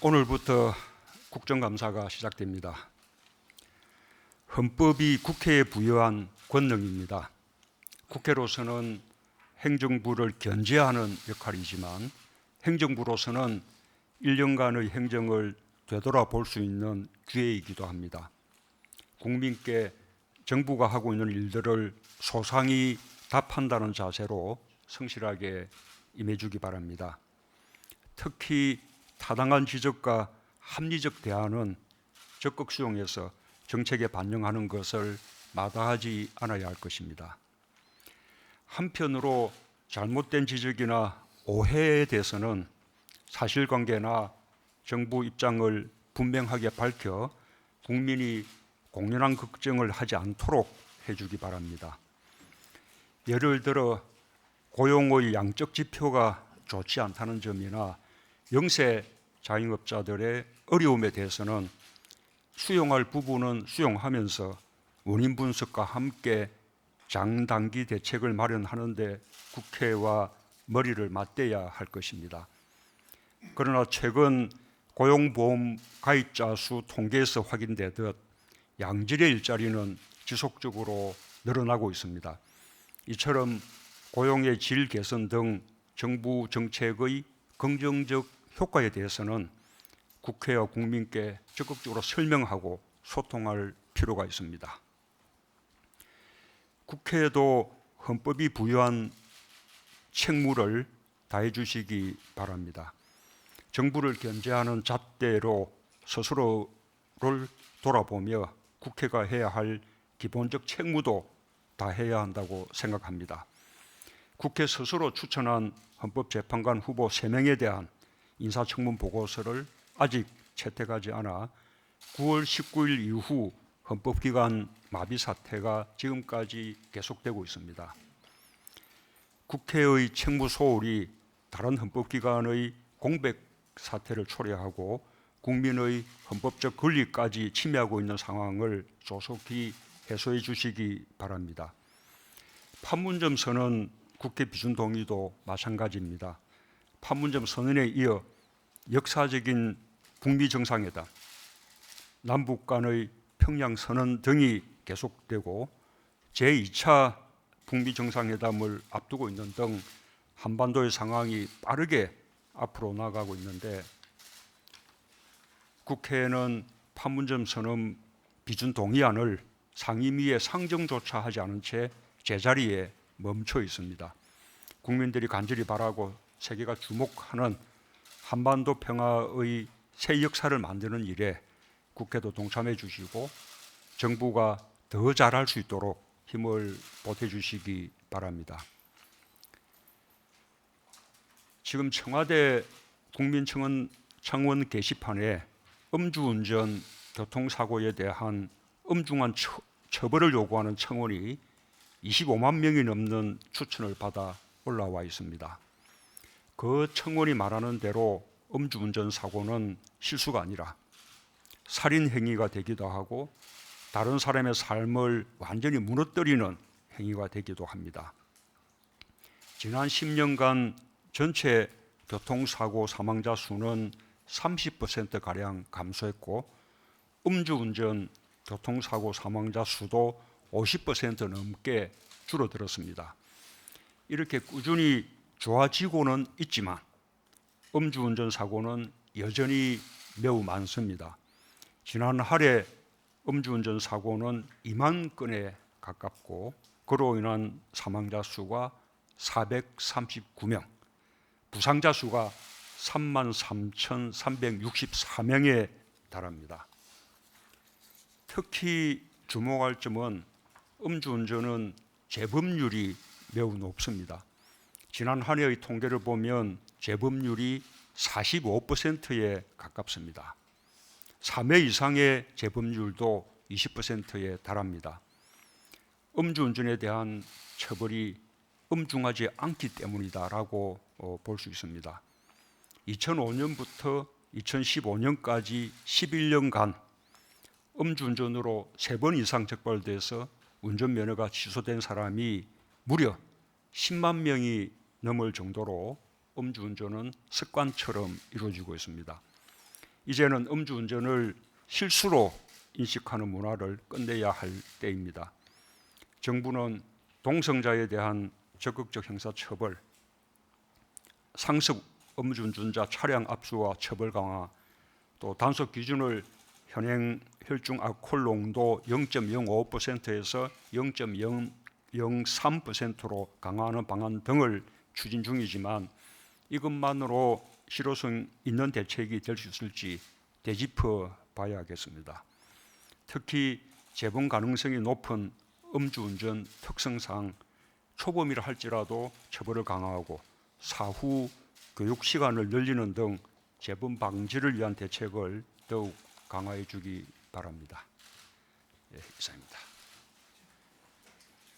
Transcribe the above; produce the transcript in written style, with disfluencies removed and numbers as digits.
오늘부터 국정감사가 시작됩니다. 헌법이 국회에 부여한 권능입니다. 국회로서는 행정부를 견제하는 역할이지만 행정부로서는 1년간의 행정을 되돌아볼 수 있는 기회이기도 합니다. 국민께 정부가 하고 있는 일들을 소상히 답한다는 자세로 성실하게 임해주기 바랍니다. 특히 타당한 지적과 합리적 대안은 적극 수용해서 정책에 반영하는 것을 마다하지 않아야 할 것입니다. 한편으로 잘못된 지적이나 오해에 대해서는 사실관계나 정부 입장을 분명하게 밝혀 국민이 공연한 걱정을 하지 않도록 해주기 바랍니다. 예를 들어 고용의 양적 지표가 좋지 않다는 점이나 영세 자영업자들의 어려움에 대해서는 수용할 부분은 수용하면서 원인 분석과 함께 장단기 대책을 마련하는 데 국회와 머리를 맞대야 할 것입니다. 그러나 최근 고용보험 가입자 수 통계에서 확인되듯 양질의 일자리는 지속적으로 늘어나고 있습니다. 이처럼 고용의 질 개선 등 정부 정책의 긍정적 효과에 대해서는 국회와 국민께 적극적으로 설명하고 소통할 필요가 있습니다. 국회에도 헌법이 부여한 책무를 다해 주시기 바랍니다. 정부를 견제하는 잣대로 스스로를 돌아보며 국회가 해야 할 기본적 책무도 다해야 한다고 생각합니다. 국회 스스로 추천한 헌법재판관 후보 3명에 대한 인사청문 보고서를 아직 채택하지 않아 9월 19일 이후 헌법기관 마비 사태가 지금까지 계속되고 있습니다. 국회의 책무 소홀이 다른 헌법기관의 공백 사태를 초래하고 국민의 헌법적 권리까지 침해하고 있는 상황을 조속히 해소해 주시기 바랍니다. 판문점 선언 국회 비준 동의도 마찬가지입니다. 판문점 선언에 이어 역사적인 북미 정상회담, 남북 간의 평양 선언 등이 계속되고 제2차 북미 정상회담을 앞두고 있는 등 한반도의 상황이 빠르게 앞으로 나가고 있는데 국회는 판문점 선언 비준 동의안을 상임위에 상정조차 하지 않은 채 제자리에 멈춰 있습니다. 국민들이 간절히 바라고 세계가 주목하는 한반도 평화의 새 역사를 만드는 일에 국회도 동참해 주시고 정부가 더 잘할 수 있도록 힘을 보태 주시기 바랍니다. 지금 청와대 국민청원 게시판에 음주운전 교통사고에 대한 엄중한 처벌을 요구하는 청원이 25만 명이 넘는 추천을 받아 올라와 있습니다. 그 청원이 말하는 대로 음주운전 사고는 실수가 아니라 살인 행위가 되기도 하고 다른 사람의 삶을 완전히 무너뜨리는 행위가 되기도 합니다. 지난 10년간 전체 교통사고 사망자 수는 30%가량 감소했고 음주운전 교통사고 사망자 수도 50% 넘게 줄어들었습니다. 이렇게 꾸준히 좋아지고는 있지만 음주운전 사고는 여전히 매우 많습니다. 지난 한 해 음주운전 사고는 2만 건에 가깝고 그로 인한 사망자 수가 439명, 부상자 수가 33,364명에 달합니다. 특히 주목할 점은 음주운전은 재범률이 매우 높습니다. 지난 한 해의 통계를 보면 재범률이 45%에 가깝습니다. 3회 이상의 재범률도 20%에 달합니다. 음주운전에 대한 처벌이 엄중하지 않기 때문이다라고 볼 수 있습니다. 2005년부터 2015년까지 11년간 음주운전으로 3번 이상 적발돼서 운전면허가 취소된 사람이 무려 10만 명이 넘을 정도로 음주운전은 습관처럼 이루어지고 있습니다. 이제는 음주운전을 실수로 인식하는 문화를 끝내야 할 때입니다. 정부는 동성자에 대한 적극적 형사처벌, 상습 음주운전자 차량 압수와 처벌 강화, 또 단속 기준을 현행 혈중 알코올 농도 0.05%에서 0.003%로 강화하는 방안 등을 추진 중이지만 이것만으로 실효성 있는 대책이 될 수 있을지 되짚어 봐야겠습니다. 특히 재범 가능성이 높은 음주운전 특성상 초범이라 할지라도 처벌을 강화하고 사후 교육 시간을 늘리는 등 재범 방지를 위한 대책을 더욱 강화해 주기 바랍니다. 이상입니다.